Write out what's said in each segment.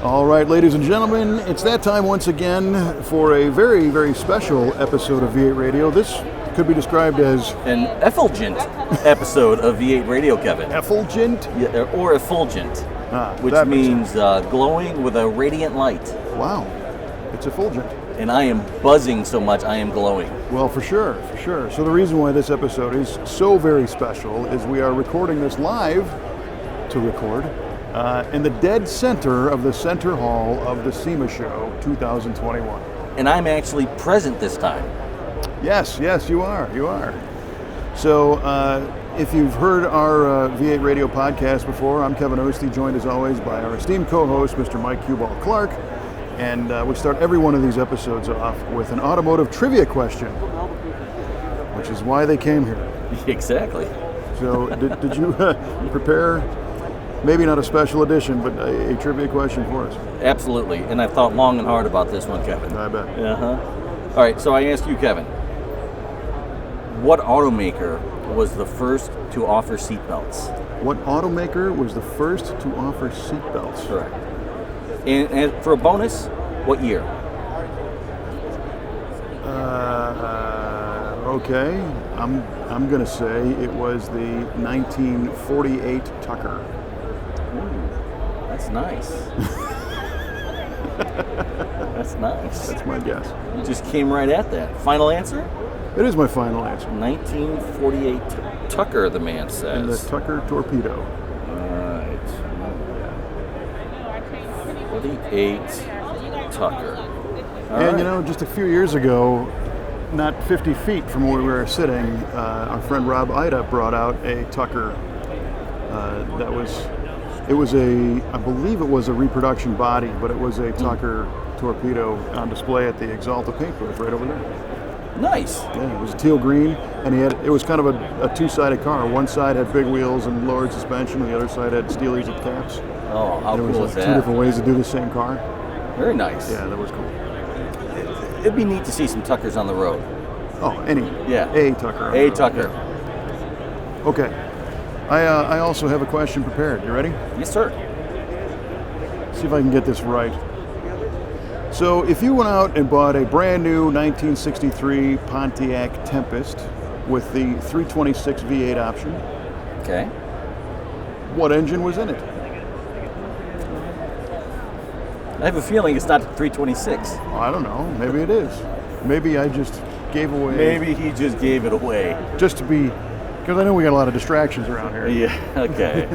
All right, ladies and gentlemen, it's that time once again for a very, very special episode of V8 Radio. This could be described as an effulgent episode of V8 Radio, Kevin. Effulgent? Yeah, or effulgent, which means glowing with a radiant light. Wow, it's effulgent. And I am buzzing so much, I am glowing. Well, for sure, for sure. So the reason why this episode is so very special is we are recording this live to record in the dead center of the center hall of the SEMA show 2021. And I'm actually present this time. Yes, you are. So if you've heard our V8 Radio podcast before, I'm Kevin Ostie, joined as always by our esteemed co-host, Mr. Mike Cuball Clark. And we start every one of these episodes off with an automotive trivia question, which is why they came here. Exactly. So did you prepare, maybe not a special edition, but a trivia question for us? Absolutely. And I've thought long and hard about this one, Kevin. I bet. Uh-huh. All right, so I ask you, Kevin, what automaker was the first to offer seatbelts? What automaker was the first to offer seatbelts? Correct. And for a bonus, what year? Okay, I'm gonna say it was the 1948 Tucker. Ooh, that's nice. That's nice. That's my guess. You just came right at that. Final answer? It is my final answer. 1948 Tucker, the man says. And the Tucker torpedo. 48 Tucker. And you know, just a few years ago, not 50 feet from where we were sitting, our friend Rob Ida brought out a Tucker I believe it was a reproduction body, but it was a Tucker torpedo on display at the Exalta paint booth right over there. Nice. Yeah, it was a teal green, and it was kind of a two-sided car. One side had big wheels and lowered suspension, and the other side had steelies at caps. Oh, how cool is that? Two different ways to do the same car. Very nice. Yeah, that was cool. It'd be neat to see some Tuckers on the road. Oh, a Tucker. A Tucker. Okay. I also have a question prepared. You ready? Yes, sir. See if I can get this right. So, if you went out and bought a brand new 1963 Pontiac Tempest with the 326 V8 option, okay, what engine was in it? I have a feeling it's not 326. I don't know. Maybe it is. Maybe I just gave away. Maybe he just gave it away. Just to be, because I know we got a lot of distractions around here. Yeah, okay.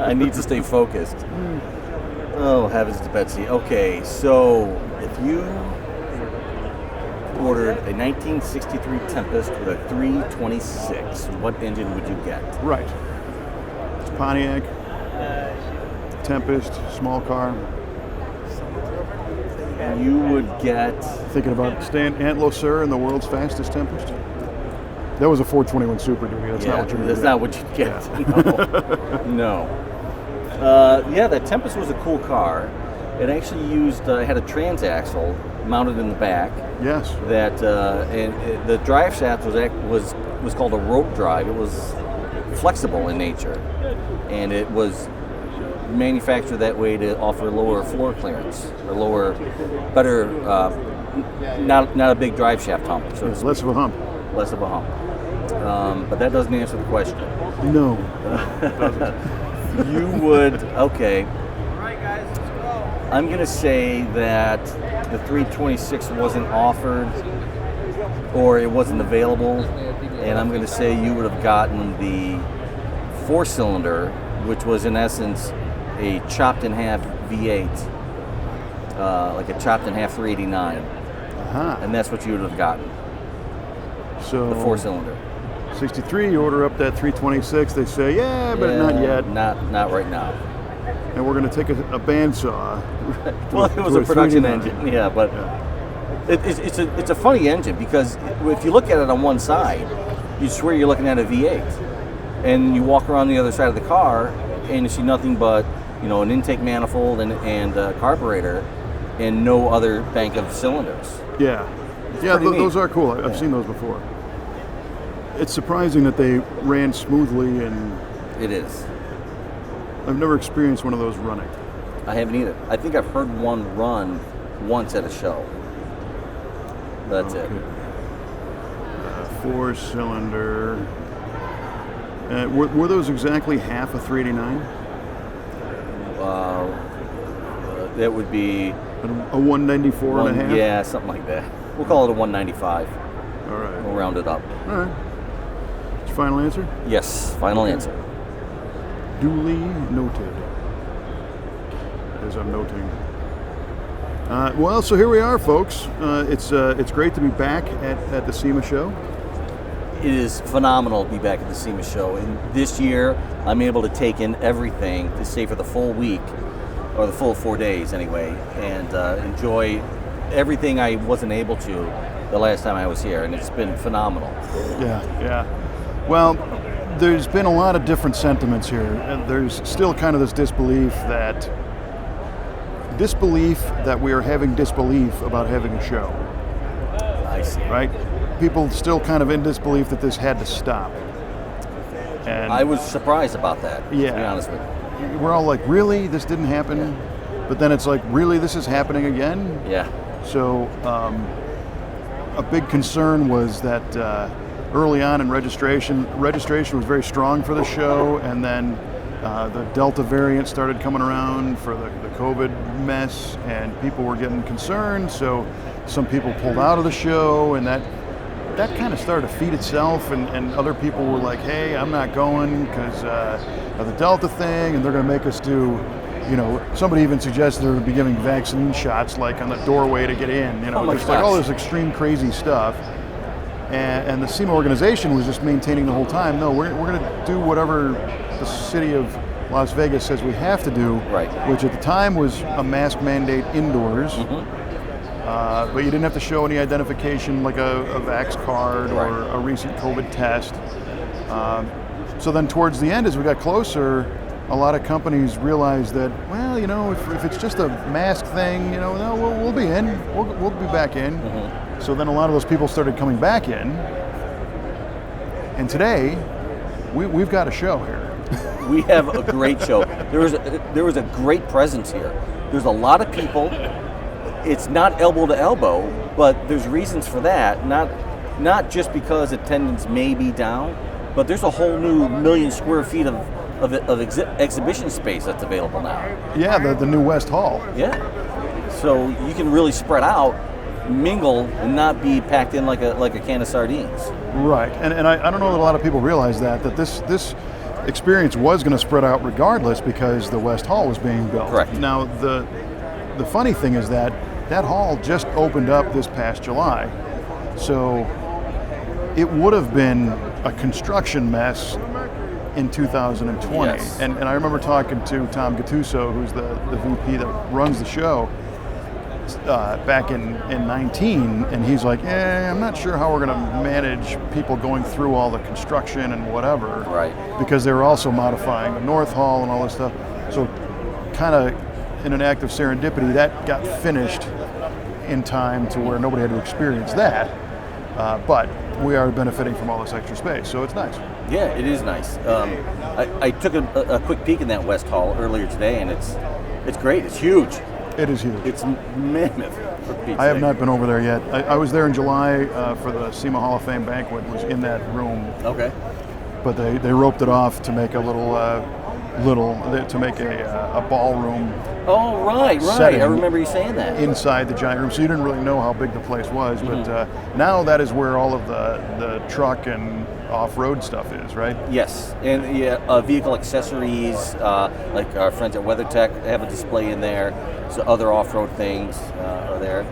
I need to stay focused. Oh, heavens to Betsy. Okay, so if you ordered a 1963 Tempest with a 326, what engine would you get? Right. It's Pontiac, Tempest, small car. You would get... Thinking about Stan Antlo and the world's fastest Tempest? That was a 421 Super Duty. That's not what you're That's not what you get. Yeah. No. Yeah, that Tempest was a cool car. It actually had a transaxle mounted in the back. Yes. That and the drive shaft was called a rope drive. It was flexible in nature, and it was manufactured that way to offer lower floor clearance or better, not a big drive shaft hump. So it's less of a hump. Less of a hump. But that doesn't answer the question. No. You would, okay. I'm going to say that the 326 wasn't offered or it wasn't available, and I'm going to say you would have gotten the 4-cylinder, which was in essence a chopped in half V8, like a chopped in half 389. Uh-huh. And that's what you would have gotten. So the 4-cylinder. 63, you order up that 326, they say, but not yet. Not right now. And we're going to take a bandsaw. Well, it was a production engine, yeah, but it's a funny engine because if you look at it on one side, you swear you're looking at a V8. And you walk around the other side of the car and you see nothing but, an intake manifold and a carburetor and no other bank of cylinders. Yeah. Those are cool. I've seen those before. It's surprising that they ran smoothly, and it is. I've never experienced one of those running. I haven't either. I think I've heard one run once at a show. That's it. 4-cylinder. Were those exactly half a 389? That would be a 194 and a half? Yeah, something like that. We'll call it a 195. All right. We'll round it up. All right. Is your final answer? Yes, final answer. Duly noted. As I'm noting. Well, so here we are, folks. It's great to be back at the SEMA show. It is phenomenal to be back at the SEMA show. And this year, I'm able to take in everything to stay for the full week, or the full 4 days anyway, and enjoy everything I wasn't able to the last time I was here, and it's been phenomenal. Yeah. Well, there's been a lot of different sentiments here, and there's still kind of this disbelief that we are having disbelief about having a show. I see. Right? People still kind of in disbelief that this had to stop. And I was surprised about that, yeah, to be honest with you. We're all like, really? This didn't happen? Yeah. But then it's like, really? This is happening again? Yeah. So a big concern was that early on in registration was very strong for the show, and then the Delta variant started coming around for the COVID mess, and people were getting concerned, so some people pulled out of the show, and that kind of started to feed itself, and other people were like, hey, I'm not going because of the Delta thing, and they're going to make us do, somebody even suggested they would be giving vaccine shots like on the doorway to get in, just like all this extreme crazy stuff. And the SEMA organization was just maintaining the whole time, no, we're going to do whatever the city of Las Vegas says we have to do, right, which at the time was a mask mandate indoors. Mm-hmm. But you didn't have to show any identification like a vax card or a recent COVID test. So then towards the end, as we got closer, a lot of companies realized that, well, if it's just a mask thing, no, we'll be in. We'll be back in. Mm-hmm. So then a lot of those people started coming back in. And today, we've got a show here. We have a great show. There was a great presence here. There's a lot of people. It's not elbow to elbow, but there's reasons for that. Not just because attendance may be down, but there's a whole new 1 million square feet of exhibition space that's available now. Yeah, the new West Hall. Yeah. So you can really spread out, mingle, and not be packed in like a can of sardines. Right. And I don't know that a lot of people realize that this experience was going to spread out regardless because the West Hall was being built. Correct. Now the funny thing is that hall just opened up this past July, so it would have been a construction mess in 2020. Yes. And I remember talking to Tom Gattuso, who's the VP that runs the show, back in 19, and he's like, I'm not sure how we're going to manage people going through all the construction and whatever. Right. Because they were also modifying the North Hall and all this stuff. So kind of in an act of serendipity, that got finished in time to where nobody had to experience that. But we are benefiting from all this extra space, so it's nice. Yeah, it is nice. I took a quick peek in that West Hall earlier today, and it's great. It's huge. It is huge. It's mammoth. I have not been over there yet. I was there in July for the SEMA Hall of Fame banquet. Was in that room. Okay. But they roped it off to make a a ballroom. Oh, right. I remember you saying that. Inside the giant room, so you didn't really know how big the place was. Mm-hmm. But now that is where all of the truck and off-road stuff is, right? Yes, and vehicle accessories, like our friends at WeatherTech have a display in there. So other off-road things are there.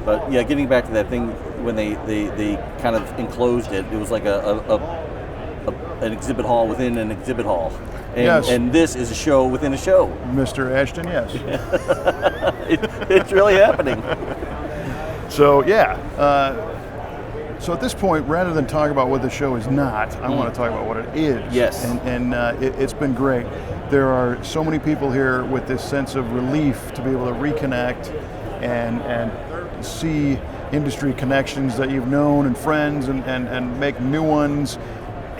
But yeah, getting back to that thing when they kind of enclosed it, it was like an exhibit hall within an exhibit hall. And, yes. And this is a show within a show. Mr. Ashton, yes. It's really happening. So, yeah. So at this point, rather than talk about what the show is not, I want to talk about what it is. Yes. And it's been great. There are so many people here with this sense of relief to be able to reconnect and see industry connections that you've known and friends and make new ones.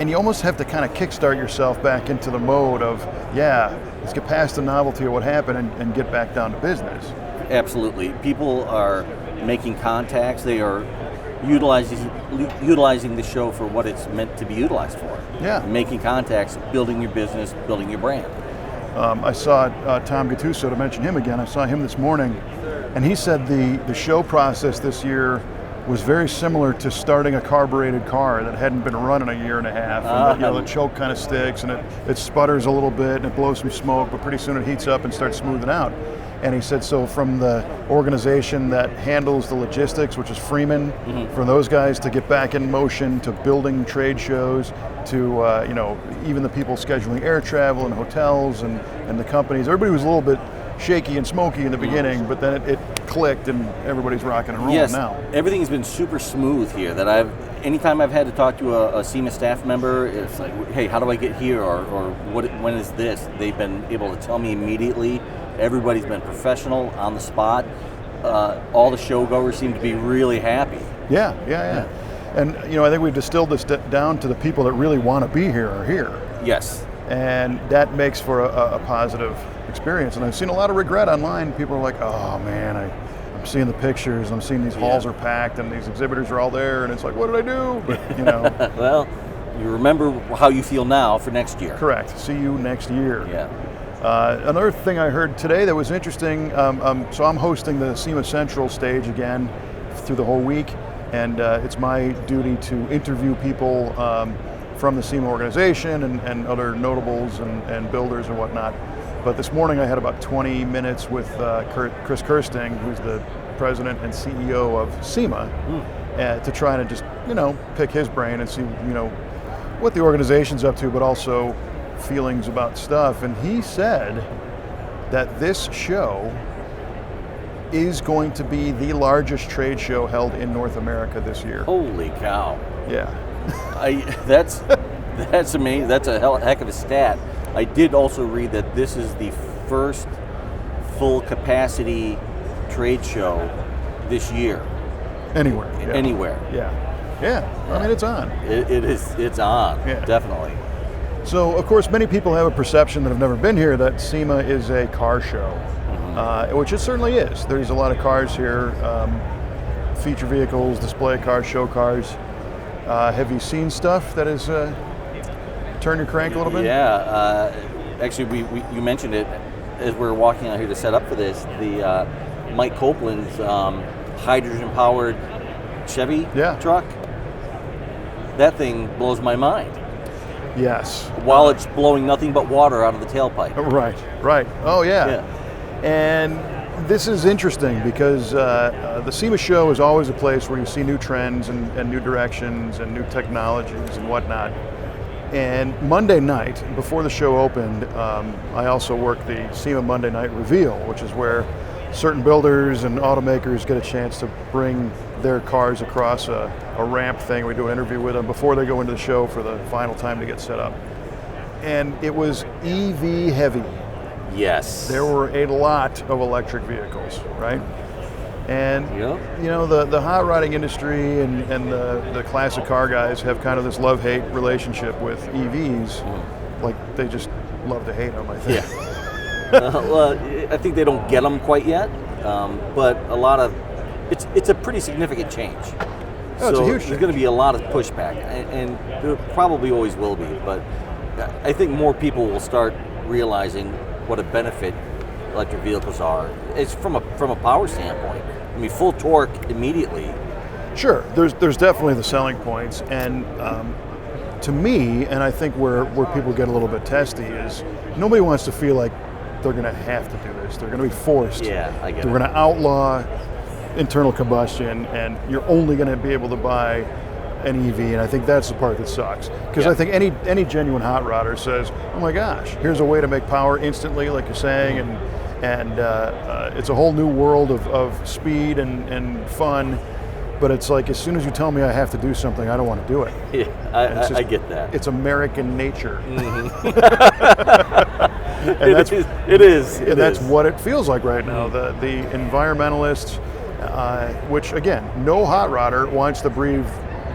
And you almost have to kind of kickstart yourself back into the mode of, let's get past the novelty of what happened and get back down to business. Absolutely. People are making contacts. They are utilizing the show for what it's meant to be utilized for. Yeah. Making contacts, building your business, building your brand. I saw Tom Gattuso, to mention him again. I saw him this morning, and he said the show process this year was very similar to starting a carbureted car that hadn't been run in a year and a half. And the choke kind of sticks, and it sputters a little bit, and it blows some smoke, but pretty soon it heats up and starts smoothing out. And he said, so from the organization that handles the logistics, which is Freeman, for those guys to get back in motion, to building trade shows, to even the people scheduling air travel and hotels and the companies, everybody was a little bit shaky and smoky in the beginning, but then it clicked and everybody's rocking and rolling now. Everything's been super smooth here. Anytime I've had to talk to a SEMA staff member, it's like, hey, how do I get here, or when is this? They've been able to tell me immediately. Everybody's been professional, on the spot. All the showgoers seem to be really happy. Yeah. And I think we've distilled this down to the people that really want to be here are here. Yes. And that makes for a positive experience. And I've seen a lot of regret online. People are like, oh man, I'm seeing the pictures, I'm seeing these halls are packed and these exhibitors are all there, and it's like, what did I do? But well, you remember how you feel now for next year. Correct. See you next year. Yeah. Another thing I heard today that was interesting, so I'm hosting the SEMA Central stage again through the whole week, and it's my duty to interview people from the SEMA organization and other notables and builders and whatnot. But this morning I had about 20 minutes with Chris Kirsting, who's the president and CEO of SEMA, to try to just, pick his brain and see, what the organization's up to, but also feelings about stuff. And he said that this show is going to be the largest trade show held in North America this year. Holy cow. Yeah. That's amazing. That's a heck of a stat. I did also read that this is the first full capacity trade show this year. Anywhere. Yeah. Anywhere. Yeah. I mean, it's on. It's on, definitely. So, of course, many people have a perception that have never been here that SEMA is a car show, which it certainly is. There's a lot of cars here, feature vehicles, display cars, show cars. Have you seen stuff that is turn your crank a little bit? Yeah. Actually, you mentioned it as we were walking out here to set up for this. The Mike Copeland's hydrogen-powered Chevy truck. That thing blows my mind. Yes. While it's blowing nothing but water out of the tailpipe. Right. Oh, yeah. And this is interesting because the SEMA show is always a place where you see new trends and new directions and new technologies and whatnot. And Monday night, before the show opened, I also worked the SEMA Monday Night Reveal, which is where certain builders and automakers get a chance to bring their cars across a ramp thing. We do an interview with them before they go into the show for the final time to get set up. And it was EV heavy. Yes. There were a lot of electric vehicles, right? And the hot rodding industry and the classic car guys have kind of this love-hate relationship with EVs. Like they just love to hate them, I think. Well, I think they don't get them quite yet, but it's a pretty significant change. Oh, it's a huge change. There's going to be a lot of pushback, and there probably always will be, but I think more people will start realizing what a benefit electric vehicles are. It's from a power standpoint. I mean, full torque immediately. Sure, there's definitely the selling points, and to me, and I think where people get a little bit testy is nobody wants to feel like they're going to have to do this. They're going to be forced. Yeah, I get it. They're going to outlaw internal combustion, and you're only going to be able to buy an EV, and I think that's the part that sucks. Because I think any genuine hot rodder says, oh my gosh, here's a way to make power instantly, like you're saying, and it's a whole new world of speed and fun. But it's like, as soon as you tell me I have to do something, I don't want to do it. Yeah, I get that. It's American nature. It is. And that's what it feels like right now. The environmentalists, which again, no hot rodder wants to breathe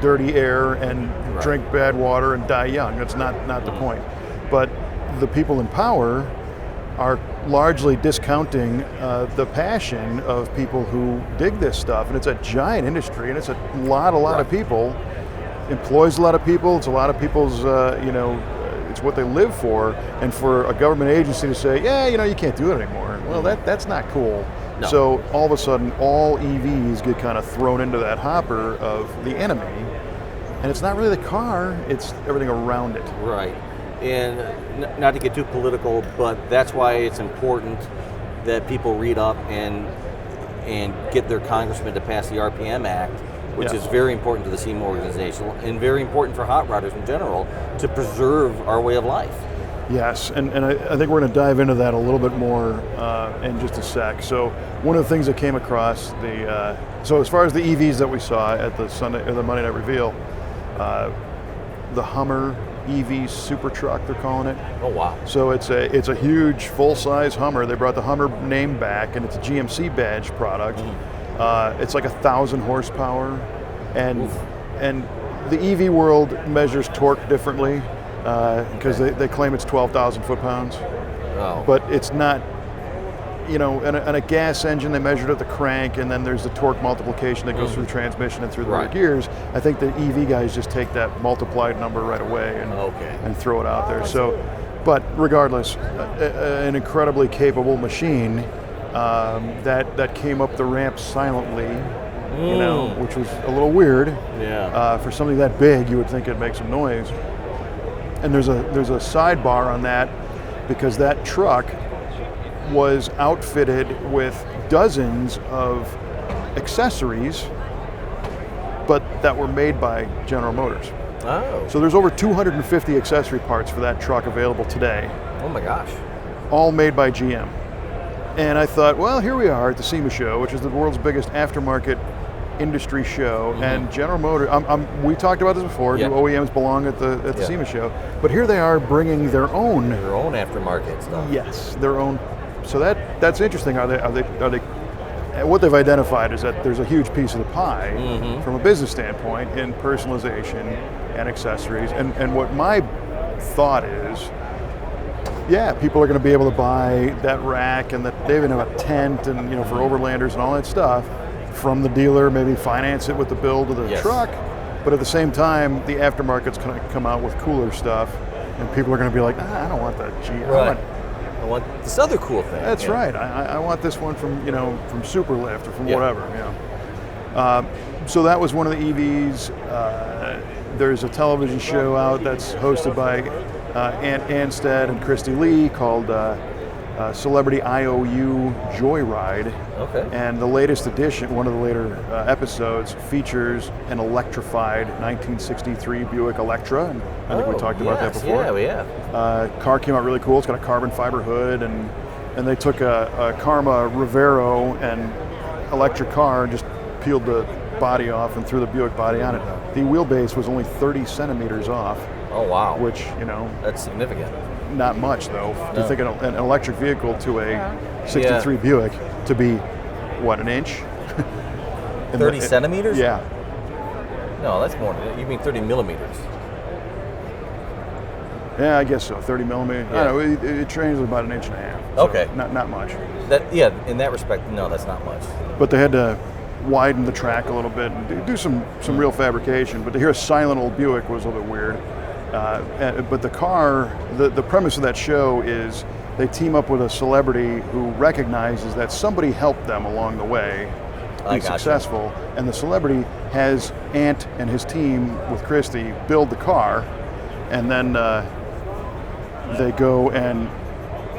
dirty air and drink bad water and die young. That's not the point. But the people in power are largely discounting the passion of people who dig this stuff, and it's a giant industry, and it's a lot of people, employs a lot of people. It's a lot of people's, it's what they live for. And for a government agency to say, yeah, you can't do it anymore. Well, that's not cool. No. So all of a sudden, all EVs get kind of thrown into that hopper of the enemy, and it's not really the car; it's everything around it. Right. And not to get too political, but that's why it's important that people read up and get their congressman to pass the RPM Act, which is very important to the SEMA organization and very important for hot rodders in general to preserve our way of life. Yes, and I think we're going to dive into that a little bit more in just a sec. So one of the things that came across so as far as the EVs that we saw at the Monday Night Reveal, the Hummer EV super truck, they're calling it. Oh wow! So it's a huge full-size Hummer. They brought the Hummer name back, and it's a GMC badge product. It's like 1,000 horsepower, and the EV world measures torque differently because they claim it's 12,000 foot-pounds. Oh. But it's not. In a gas engine, they measured at the crank, and then there's the torque multiplication that goes through the transmission and through the rear gears. I think the EV guys just take that multiplied number right away and throw it out there. So, but regardless, an incredibly capable machine that came up the ramp silently, which was a little weird. Yeah. For something that big, you would think it'd make some noise. And there's a sidebar on that because that truck was outfitted with dozens of accessories, but that were made by General Motors. Oh. So there's over 250 accessory parts for that truck available today. Oh my gosh. All made by GM. And I thought, well, here we are at the SEMA show, which is the world's biggest aftermarket industry show, and General Motors, we talked about this before, do OEMs belong at the SEMA show, but here they are bringing their own aftermarket stuff. Yes, their own. So that's interesting. Are they? What they've identified is that there's a huge piece of the pie from a business standpoint in personalization and accessories. And what my thought is, people are going to be able to buy that rack and that they even have a tent and for overlanders and all that stuff from the dealer. Maybe finance it with the build of the truck. But at the same time, the aftermarket's going to come out with cooler stuff, and people are going to be like, I don't want that GM. Right. I want this other cool thing. That's right. I want this one from from Superlift or from whatever. So that was one of the EVs. There's a television show out that's hosted by Ant Anstead and Christy Lee called Celebrity IOU Joyride. Okay. And the latest edition, one of the later episodes, features an electrified 1963 Buick Electra. And I think we talked about that before. Yeah, we have. Car came out really cool. It's got a carbon fiber hood, and they took a Karma Rivero and electric car and just peeled the body off and threw the Buick body on it. The wheelbase was only 30 centimeters off. Oh wow! Which that's significant. Not much though. No. You think an electric vehicle to a 63 Buick to be what, an inch? 30 centimeters? Yeah. No, that's more. You mean 30 millimeters? Yeah, I guess so. 30 millimeters. Yeah. I don't know. It trains about an inch and a half. So okay. Not much. In that respect, no, that's not much. But they had to widen the track a little bit and do some real fabrication. But to hear a silent old Buick was a little bit weird. But the car, the premise of that show is they team up with a celebrity who recognizes that somebody helped them along the way be successful, and the celebrity has Ant and his team with Christy build the car, and then they go and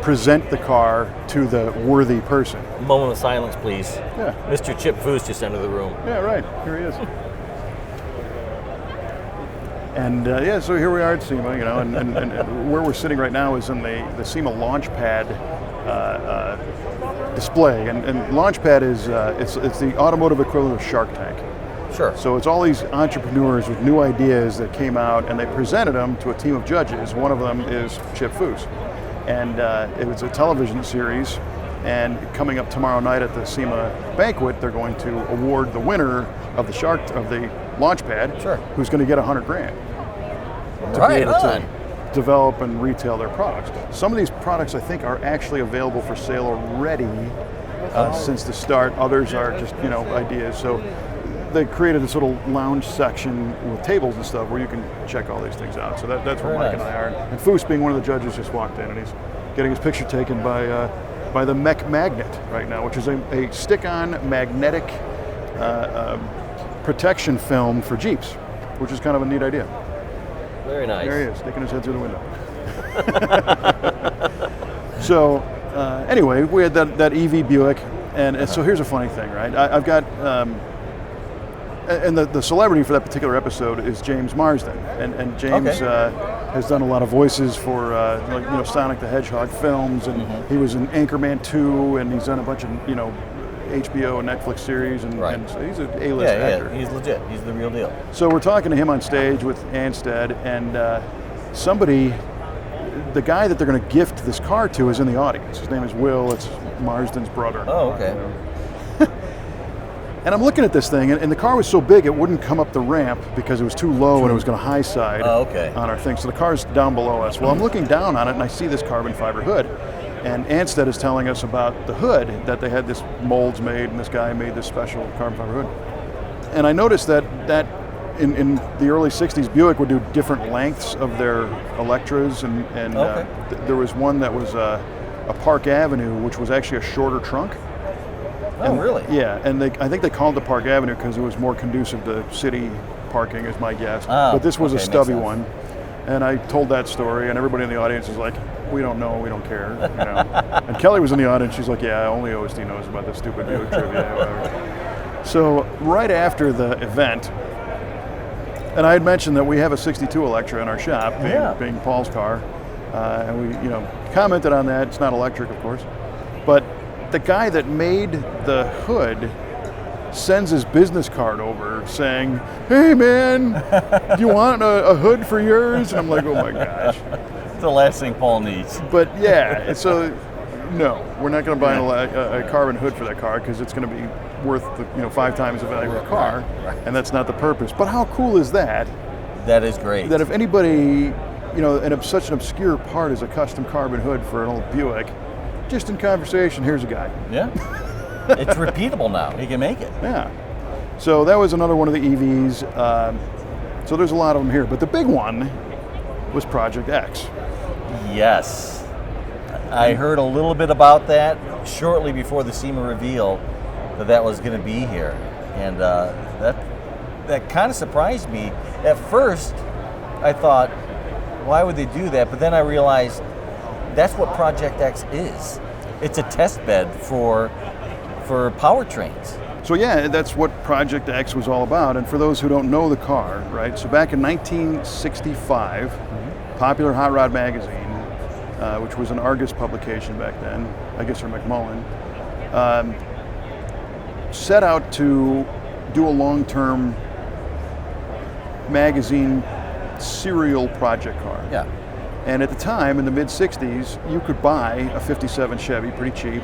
present the car to the worthy person. A moment of silence, please. Yeah. Mr. Chip Foose just entered the room. Yeah, right. Here he is. And so here we are at SEMA, and where we're sitting right now is in the SEMA Launchpad display. And Launchpad is it's the automotive equivalent of Shark Tank. Sure. So it's all these entrepreneurs with new ideas that came out, and they presented them to a team of judges. One of them is Chip Foose, and it was a television series. And coming up tomorrow night at the SEMA banquet, they're going to award the winner of the launch pad, Sure. who's going to get $100,000 to Right be able on. to develop and retail their products. Some of these products, I think, are actually available for sale already since the start. Others are just, ideas. So they created this little lounge section with tables and stuff where you can check all these things out. So that's where Very Mike nice. and I are. And Foose, being one of the judges, just walked in, and he's getting his picture taken by the Mech Magnet right now, which is a stick-on magnetic protection film for Jeeps, which is kind of a neat idea. Very nice. There he is, sticking his head through the window. So, anyway, we had that EV Buick, and so here's a funny thing, right? I've got, and the celebrity for that particular episode is James Marsden, and James has done a lot of voices for Sonic the Hedgehog films, and he was in Anchorman 2, and he's done a bunch of HBO and Netflix series, and so he's an A-list actor. Yeah, he's legit. He's the real deal. So we're talking to him on stage with Anstead, and the guy that they're going to gift this car to is in the audience. His name is Will. It's Marsden's brother. Oh, okay. And I'm looking at this thing, and the car was so big it wouldn't come up the ramp because it was too low and it was going to high side on our thing. So the car's down below us. Well, I'm looking down on it, and I see this carbon fiber hood. And Anstead is telling us about the hood, that they had this molds made, and this guy made this special carbon fiber hood. And I noticed that in the early 60s, Buick would do different lengths of their Electras, and there was one that was a Park Avenue, which was actually a shorter trunk. Oh, really? Yeah, and I think they called it the Park Avenue because it was more conducive to city parking, is my guess. But this was a stubby one. And I told that story, and everybody in the audience is like, we don't know, we don't care. And Kelly was in the audience, she's like, yeah, only OSD knows about this stupid Buick trivia, whatever. So right after the event, and I had mentioned that we have a 62 Electra in our shop, being Paul's car, and we commented on that. It's not electric, of course, but the guy that made the hood sends his business card over saying, hey man, do you want a hood for yours? And I'm like, oh my gosh. It's the last thing Paul needs. But yeah, so no, we're not going to buy a carbon hood for that car because it's going to be worth 5 times the value of the car, and that's not the purpose. But how cool is that? That is great. That if anybody, and such an obscure part as a custom carbon hood for an old Buick, just in conversation, here's a guy. Yeah. It's repeatable now. He can make it. Yeah. So that was another one of the EVs. So there's a lot of them here. But the big one was Project X. Yes. I heard a little bit about that shortly before the SEMA reveal that was going to be here. And that kind of surprised me. At first, I thought, why would they do that? But then I realized that's what Project X is. It's a test bed for powertrains. So yeah, that's what Project X was all about. And for those who don't know the car, right? So back in 1965, Popular Hot Rod magazine, which was an Argus publication back then, I guess, or Macmillan, set out to do a long-term magazine serial project car. Yeah. And at the time, in the mid-'60s, you could buy a 57 Chevy pretty cheap.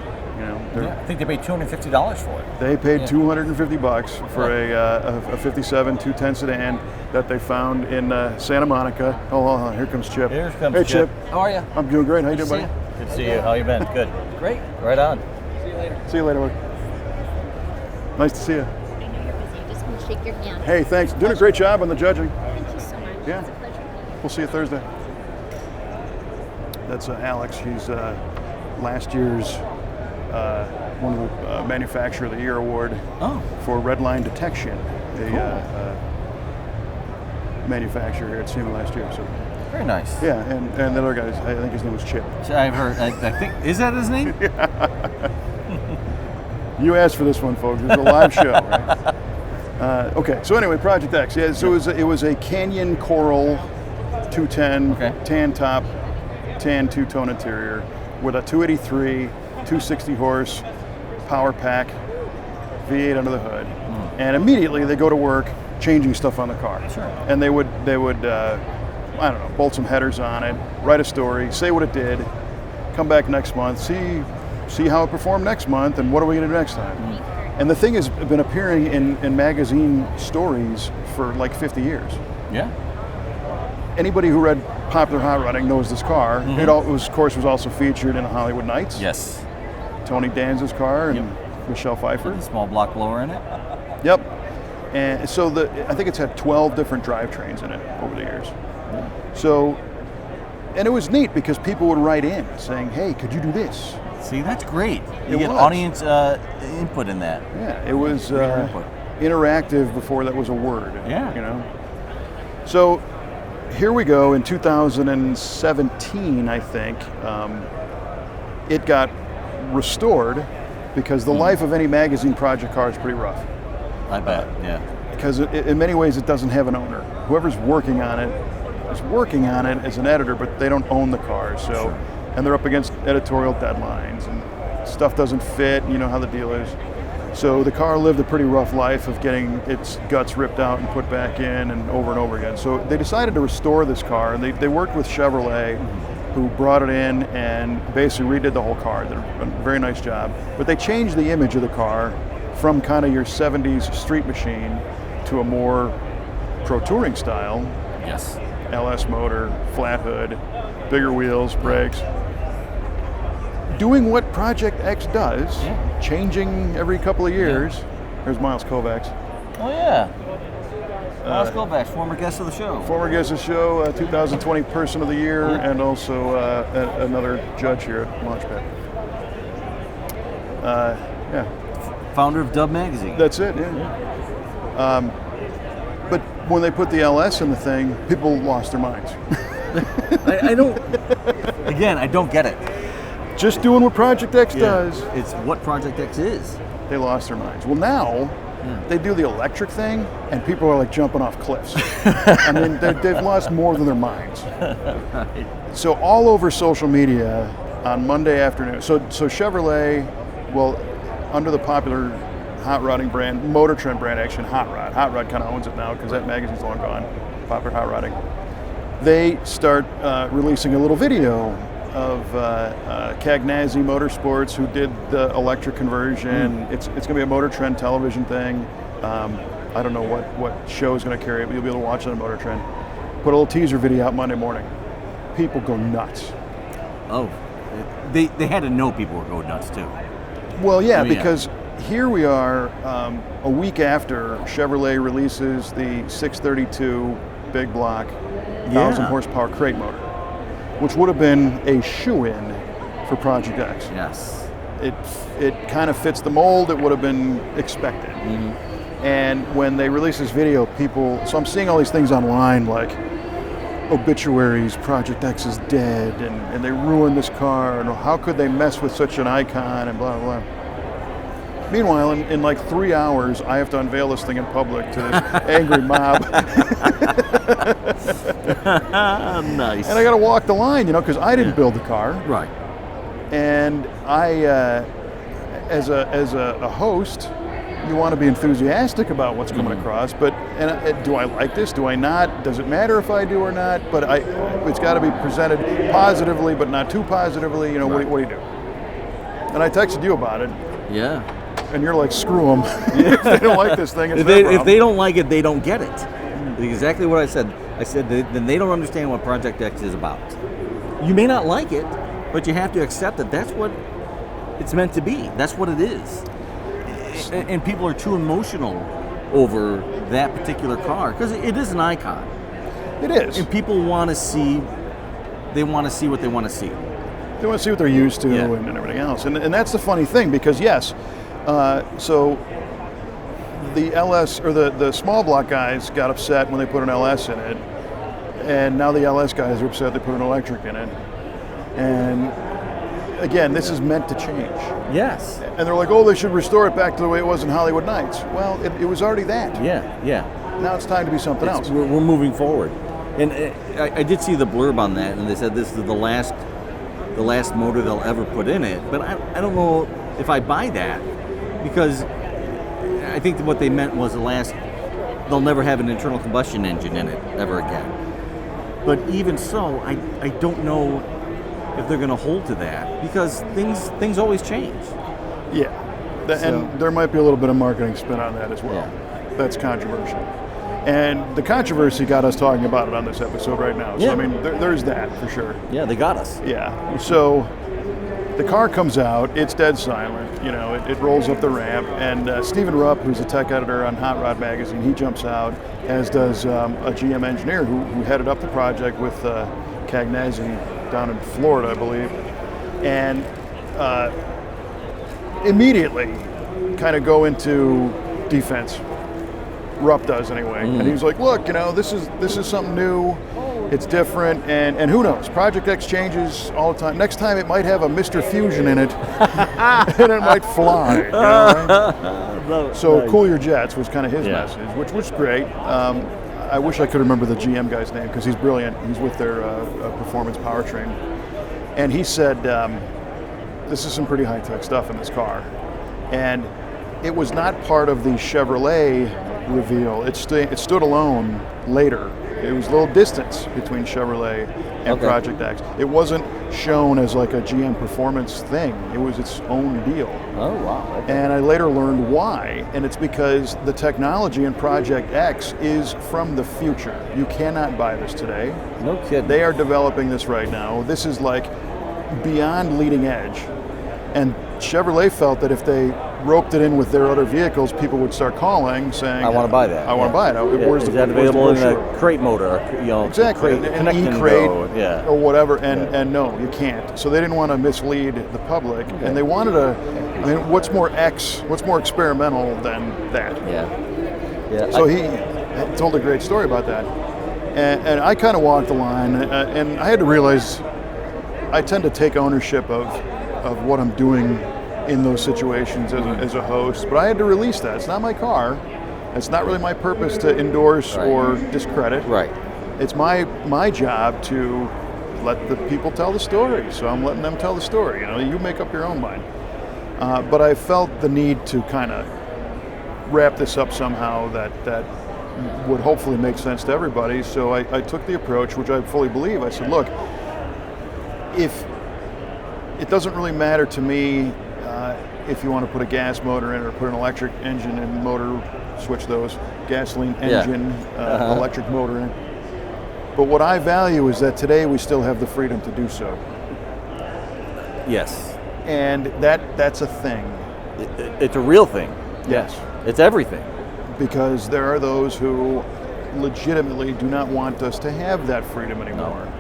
I think they paid $250 for it. They paid $250 for a 57 210 sedan that they found in Santa Monica. Oh, hold on, here comes Chip. Here comes Hey, Chip. How are you? I'm doing great. How you doing, buddy? Good to see you. How you been? Good. Great. Right on. See you later, buddy. Nice to see you. I know you're busy. I just want to shake your hand. Hey, thanks. Doing a great job on the judging. Thank you so much. Yeah. It's a pleasure. We'll see you Thursday. That's Alex. He's last year's one of the Manufacturer of the Year award for red line detection. Manufacturer here at SEMA last year. So Very nice. yeah, and the other guy, I think his name was Chip. I've heard. I think is that his name? You asked for this one, folks. It was a live show, right? Okay, so anyway, Project X. Yeah, so it was a Canyon Coral 210 tan top, tan two-tone interior with a 283, 260 horse power pack, V8 under the hood, and immediately they go to work changing stuff on the car. Sure. And they would I don't know, bolt some headers on it, write a story, say what it did, come back next month, see how it performed next month, and what are we going to do next time. And the thing has been appearing in magazine stories for like 50 years. Yeah. Anybody who read Popular Hot Rodding knows this car. Mm-hmm. It of course was also featured in Hollywood Nights. Yes. Tony Danza's car and Michelle Pfeiffer. Small block blower in it. Yep. And so I think it's had 12 different drivetrains in it over the years. So, and it was neat because people would write in saying, "Hey, could you do this?" See, that's great. You It get was. audience input in that. Yeah, it was input. interactive before that was a word. Yeah. You know. So here we go in 2017, I think. It got restored because the life of any magazine project car is pretty rough. I bet. Yeah. Because in many ways it doesn't have an owner. Whoever's working on it is working on it as an editor, but they don't own the car. So, Sure. And they're up against editorial deadlines, and stuff doesn't fit. You know how the deal is. So the car lived a pretty rough life of getting its guts ripped out and put back in, and over again. So they decided to restore this car, and they worked with Chevrolet, who brought it in and basically redid the whole car. Did a very nice job. But they changed the image of the car from kind of your 70s street machine to a more pro touring style. Yes. LS motor, flat hood, bigger wheels, brakes. Doing what Project X does, changing every couple of years. There's Miles Kovacs. Oh yeah. Miles Kovacs, former guest of the show. Former guest of the show, 2020 Person of the Year, and also another judge here at Launchpad. Yeah. Founder of Dub Magazine. That's it, yeah. But when they put the LS in the thing, people lost their minds. I don't. Again, I don't get it. Just doing what Project X does. It's what Project X is. They lost their minds. Well, now they do the electric thing, and people are like jumping off cliffs. I mean, they've lost more than their minds. Right. So all over social media on Monday afternoon. So Chevrolet, well, under the popular hot rodding brand, Motor Trend brand, actually, Hot Rod. Hot Rod kind of owns it now because that magazine's long gone. Popular Hot Rodding. They start releasing a little video of Cagnazzi Motorsports, who did the electric conversion. It's going to be a Motor Trend television thing. I don't know what show is going to carry it, but you'll be able to watch it on Motor Trend. Put a little teaser video out Monday morning. People go nuts. Oh, they had to know people were going nuts too. Well, yeah, I mean, because here we are a week after Chevrolet releases the 632 big block 1,000 horsepower crate motor, which would have been a shoo-in for Project X. Yes. It kind of fits the mold. It would have been expected. Mm-hmm. And when they release this video, so I'm seeing all these things online like obituaries, Project X is dead, and they ruined this car, and how could they mess with such an icon, and blah, blah, blah. Meanwhile, in like 3 hours, I have to unveil this thing in public to this angry mob. Nice. And I got to walk the line, because I didn't build the car. Right. And I, as a host, you want to be enthusiastic about what's coming across. But do I like this? Do I not? Does it matter if I do or not? But it's got to be presented positively, but not too positively. What do you do? And I texted you about it. Yeah. And you're like, screw them. If they don't like this thing, it's If they don't like it, they don't get it. Exactly what I said. I said then they don't understand what Project X is about. You may not like it, but you have to accept that that's what it's meant to be. That's what it is. And people are too emotional over that particular car because it is an icon. It is. And people want to see. They want to see what they want to see. They want to see what they're used to and everything else. And that's the funny thing because, yes, so the LS or the small block guys got upset when they put an LS in it. And now the LS guys are upset they put an electric in it. And again, this is meant to change. Yes. And they're like, oh, they should restore it back to the way it was in Hollywood Nights. Well, it was already that. Yeah. Now it's time to be something else. We're moving forward. And I did see the blurb on that, and they said this is the last motor they'll ever put in it. But I don't know if I buy that because I think that what they meant was they'll never have an internal combustion engine in it ever again. But even so, I don't know if they're going to hold to that because things always change. Yeah. And there might be a little bit of marketing spin on that as well. Yeah. That's controversial. And the controversy got us talking about it on this episode right now. So, Yeah. I mean, there's that for sure. Yeah, they got us. Yeah. So the car comes out, it's dead silent, it rolls up the ramp, and Stephen Rupp, who's a tech editor on Hot Rod Magazine, he jumps out, as does a GM engineer who headed up the project with Cagnazzi down in Florida, I believe. And immediately kind of go into defense. Rupp does anyway. And he's like, look, this is something new. It's different, and who knows? Project X changes all the time. Next time it might have a Mr. Fusion in it, and it might fly. Right? So nice. Cool your jets was kind of his message, which was great. I wish I could remember the GM guy's name because he's brilliant. He's with their performance powertrain. And he said, this is some pretty high-tech stuff in this car. And it was not part of the Chevrolet reveal. It stood alone later. It was a little distance between Chevrolet and Project X. It wasn't shown as like a GM performance thing. It was its own deal. Oh, wow. Okay. And I later learned why, and it's because the technology in Project X is from the future. You cannot buy this today. No kidding. They are developing this right now. This is like beyond leading edge. And Chevrolet felt that if they roped it in with their other vehicles, people would start calling saying, I want to buy that. I want to buy it. Where's is the, that available in a crate motor? Exactly, an e-crate yeah. or whatever, and no, you can't. So they didn't want to mislead the public, and they wanted what's more experimental than that? Yeah. So he told a great story about that. And I kind of walked the line, and I had to realize I tend to take ownership of what I'm doing in those situations as a host, but I had to release that. It's not my car. It's not really my purpose to endorse or discredit. Right. It's my job to let the people tell the story. So I'm letting them tell the story. You make up your own mind. But I felt the need to kind of wrap this up somehow that would hopefully make sense to everybody. So I took the approach, which I fully believe. I said, look, if it doesn't really matter to me if you want to put a gas motor in or put an electric engine and motor, switch those, gasoline engine, electric motor in. But what I value is that today we still have the freedom to do so. Yes. And that's a thing. It's a real thing. Yes. It's everything. Because there are those who legitimately do not want us to have that freedom anymore. No.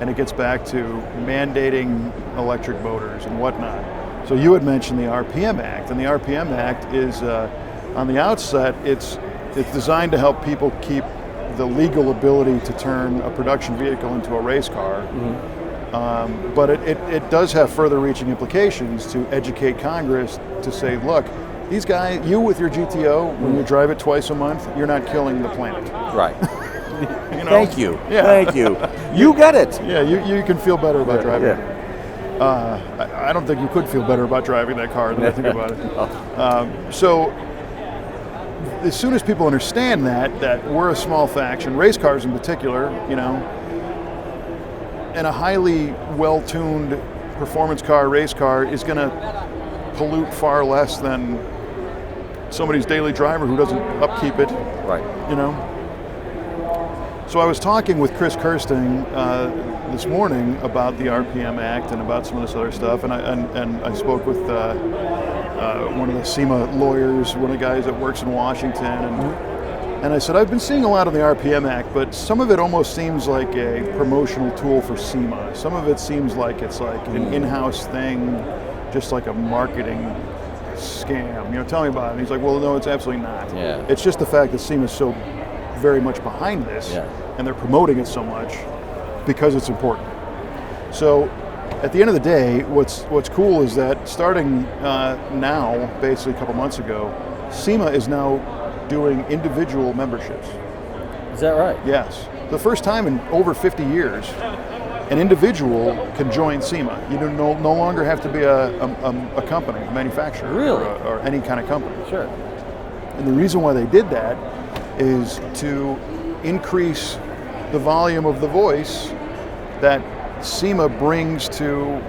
And it gets back to mandating electric motors and whatnot. So you had mentioned the RPM Act, and the RPM Act is, on the outset, it's designed to help people keep the legal ability to turn a production vehicle into a race car. Mm-hmm. But it does have further reaching implications to educate Congress to say, look, these guys, you with your GTO, when you drive it twice a month, you're not killing the planet. Right. Thank you. Yeah. Thank you. You get it. Yeah, you can feel better about driving it. I don't think you could feel better about driving that car than I think about it. So as soon as people understand that we're a small faction, race cars in particular, and a highly well-tuned performance car, race car, is going to pollute far less than somebody's daily driver who doesn't upkeep it. Right. So I was talking with Chris Kirsting this morning about the RPM Act and about some of this other stuff, and I spoke with one of the SEMA lawyers, one of the guys that works in Washington, and I said, I've been seeing a lot of the RPM Act, but some of it almost seems like a promotional tool for SEMA. Some of it seems like it's like an in-house thing, just like a marketing scam. Tell me about it. And he's like, well, no, it's absolutely not. Yeah. It's just the fact that SEMA is so very much behind this, and they're promoting it so much because it's important. So at the end of the day, what's cool is that starting now, basically a couple months ago, SEMA is now doing individual memberships. Is that right? Yes. The first time in over 50 years, an individual can join SEMA. You no longer have to be a company, a manufacturer, really? or any kind of company. Sure. And the reason why they did that is to increase the volume of the voice that SEMA brings to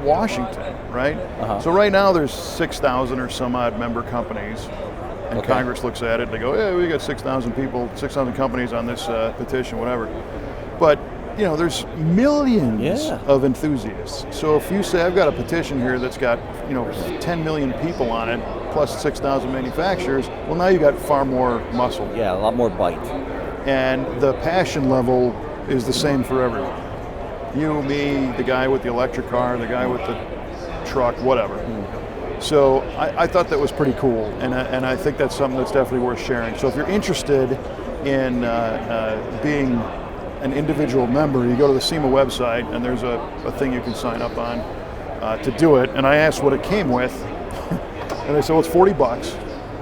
Washington, right? So right now there's 6,000 or some odd member companies, and Congress looks at it and they go, yeah, we got 6,000 people, 6,000 companies on this petition, whatever. But there's millions of enthusiasts. So if you say I've got a petition here that's got 10 million people on it, plus 6,000 manufacturers, well now you got far more muscle. Yeah, a lot more bite. And the passion level is the same for everyone. You, me, the guy with the electric car, the guy with the truck, whatever. So I thought that was pretty cool, and I think that's something that's definitely worth sharing. So if you're interested in being an individual member, you go to the SEMA website, and there's a thing you can sign up on to do it. And I asked what it came with, and they said, well, it's $40,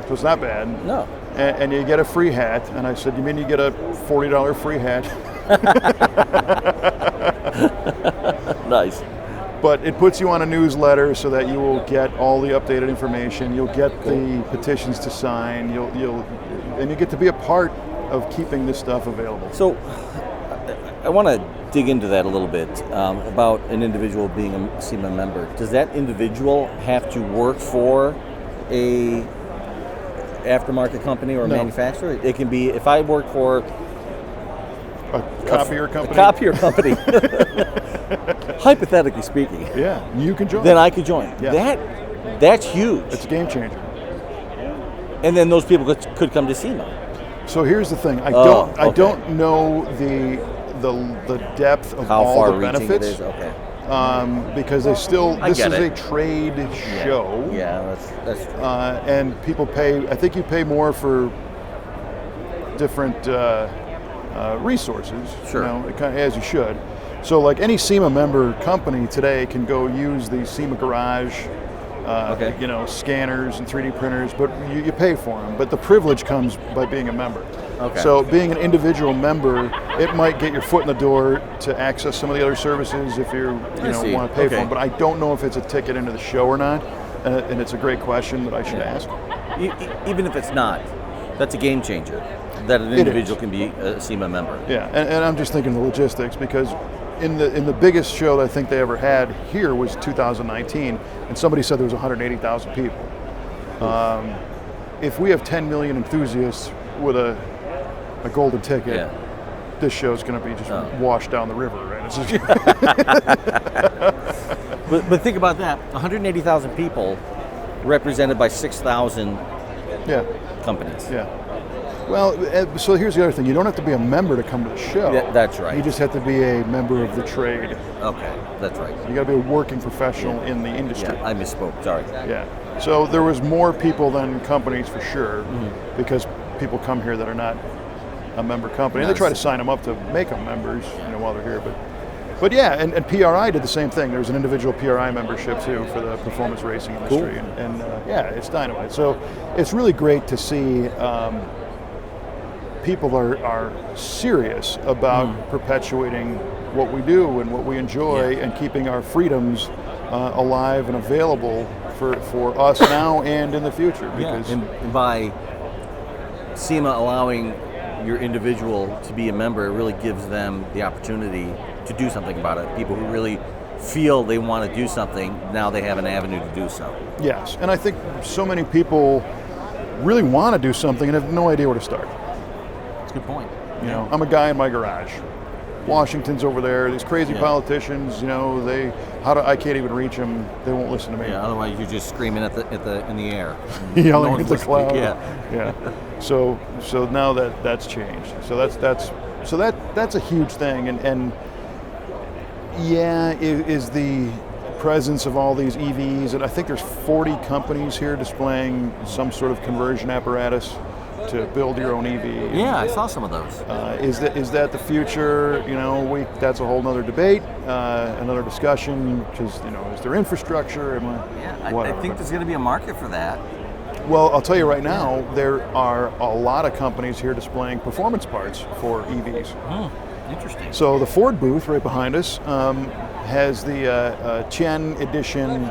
so it's not bad. No. And you get a free hat. And I said, you mean you get a $40 free hat? Nice. But it puts you on a newsletter so that you will get all the updated information. You'll get the petitions to sign. And you get to be a part of keeping this stuff available. So I want to dig into that a little bit about an individual being a SEMA member. Does that individual have to work for a aftermarket company or a manufacturer? It can be, if I work for a copier company. A copier company. Hypothetically speaking. Yeah, you can join. Then I could join. Yeah. That's huge. It's a game changer. And then those people could come to SEMA. So here's the thing. I don't know the depth of how all the far-reaching benefits. It is. Okay. Because this is a trade show. Yeah, that's true. And people pay, I think you pay more for different resources, sure. As you should. So like any SEMA member company today can go use the SEMA Garage, scanners and 3D printers, but you pay for them. But the privilege comes by being a member. Okay. So being an individual member, it might get your foot in the door to access some of the other services if you want to pay for them. But I don't know if it's a ticket into the show or not, and it's a great question that I should ask. Even if it's not, that's a game changer. That an individual can be a SEMA member. Yeah, and I'm just thinking the logistics, because in the biggest show that I think they ever had here was 2019, and somebody said there was 180,000 people. If we have 10 million enthusiasts with a golden ticket, this show's going to be just washed down the river, right? It's just but think about that: 180,000 people represented by 6,000 companies. Yeah. Well, so here's the other thing. You don't have to be a member to come to the show. Yeah, that's right. You just have to be a member of the trade. Okay, that's right. You got to be a working professional in the industry. Yeah, I misspoke. Sorry. Yeah. So there was more people than companies for sure, because people come here that are not a member company. And they try to sign them up to make them members, while they're here. But yeah, and PRI did the same thing. There's an individual PRI membership too for the performance racing industry, cool. and it's dynamite. So it's really great to see people are serious about perpetuating what we do and what we enjoy, and keeping our freedoms alive and available for us now and in the future. Because and by SEMA allowing your individual to be a member, it really gives them the opportunity to do something about it. People who really feel they want to do something, now they have an avenue to do so. Yes, and I think so many people really want to do something and have no idea where to start. That's a good point. I'm a guy in my garage. Washington's over there. These crazy politicians, I can't even reach them. They won't listen to me. Yeah, otherwise you're just screaming in the air, yelling at the cloud. Yeah. So now that's changed. So that's a huge thing, and is the presence of all these EVs, and I think there's 40 companies here displaying some sort of conversion apparatus to build your own EV. Yeah, I saw some of those. Is that the future? That's a whole nother debate, another discussion, because is there infrastructure? I think there's going to be a market for that. Well, I'll tell you right now, there are a lot of companies here displaying performance parts for EVs. Interesting. So the Ford booth right behind us has the Chen edition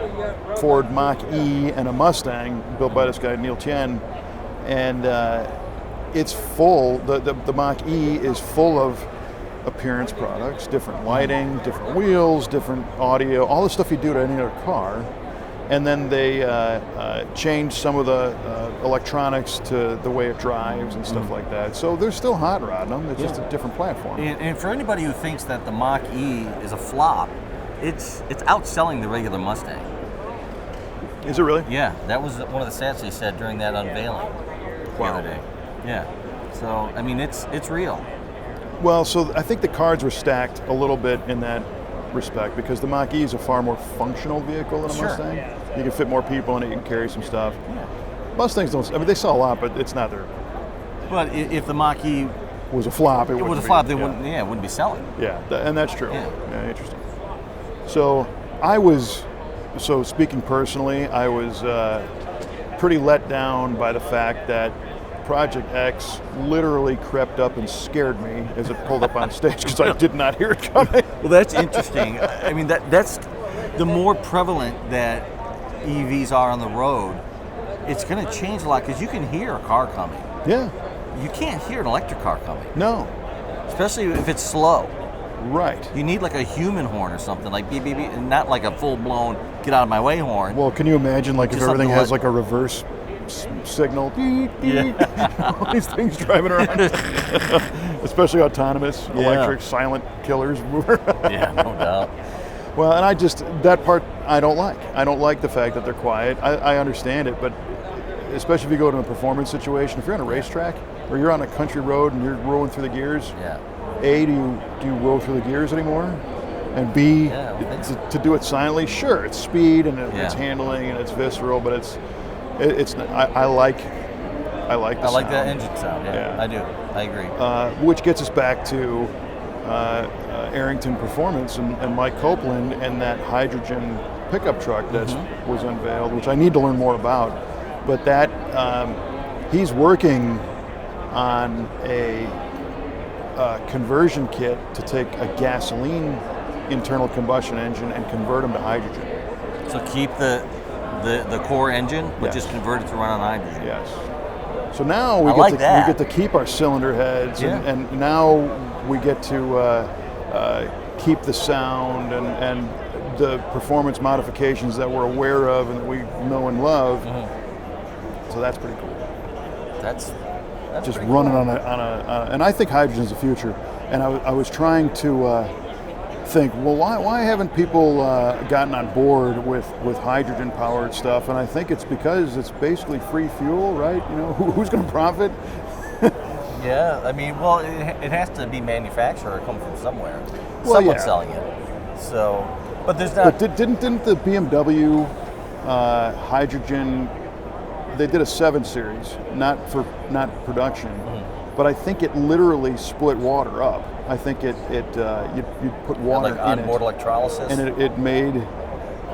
Ford Mach-E and a Mustang built by this guy Neil Chen, and it's full. The Mach-E is full of appearance products, different lighting, different wheels, different audio, all the stuff you do to any other car. And then they changed some of the electronics to the way it drives and stuff like that. So they're still hot rodding them. It's just a different platform. And for anybody who thinks that the Mach-E is a flop, it's outselling the regular Mustang. Is it really? Yeah, that was one of the stats they said during that unveiling the other day. Yeah. So, I mean, it's real. Well, so I think the cards were stacked a little bit in that respect because the Mach-E is a far more functional vehicle than a Mustang. You can fit more people in it, you can carry some stuff. Yeah. Mustangs don't, I mean, they sell a lot, but it's not their... But if the Mach-E was a flop, it was a flop, they wouldn't be selling. Yeah, and that's true. Yeah. Interesting. So speaking personally, I was pretty let down by the fact that Project X literally crept up and scared me as it pulled up on stage because I did not hear it coming. Well, that's interesting. I mean, that's the more prevalent that EVs are on the road, it's going to change a lot because you can hear a car coming. Yeah. You can't hear an electric car coming. No. Especially if it's slow. Right. You need like a human horn or something, like beep, beep, beep, and not like a full-blown get out of my way horn. Well, can you imagine like if Just everything something has like a reverse signal? Beep, beep. All these things driving around. Especially autonomous, electric, silent killers. Yeah, no doubt. Well, and that part I don't like. I don't like the fact that they're quiet. I understand it, but especially if you go to a performance situation, if you're on a racetrack or you're on a country road and you're rolling through the gears, A, do you roll through the gears anymore? And B, to do it silently, sure, it's speed and it's handling and it's visceral, but I like the sound. That engine sound. Yeah, I do. I agree. Which gets us back to Arrington Performance and Mike Copeland and that hydrogen pickup truck that was unveiled, which I need to learn more about. But that he's working on a conversion kit to take a gasoline internal combustion engine and convert them to hydrogen. So keep the core engine, but just convert it to run on hydrogen. Yes. So now we get to keep our cylinder heads, and now we get to keep the sound and the performance modifications that we're aware of and that we know and love. So that's pretty cool. That's just running cool. on a and I think hydrogen is the future. And I was trying to think, well, why haven't people gotten on board with hydrogen powered stuff? And I think it's because it's basically free fuel, right? You know, who's going to profit? Yeah, I mean, well, it has to be manufactured or come from somewhere. Well, Someone's selling it. So, but there's not. But didn't the BMW hydrogen? They did a 7 Series, not production, but I think it literally split water up. I think you put water like in onboard electrolysis, and it made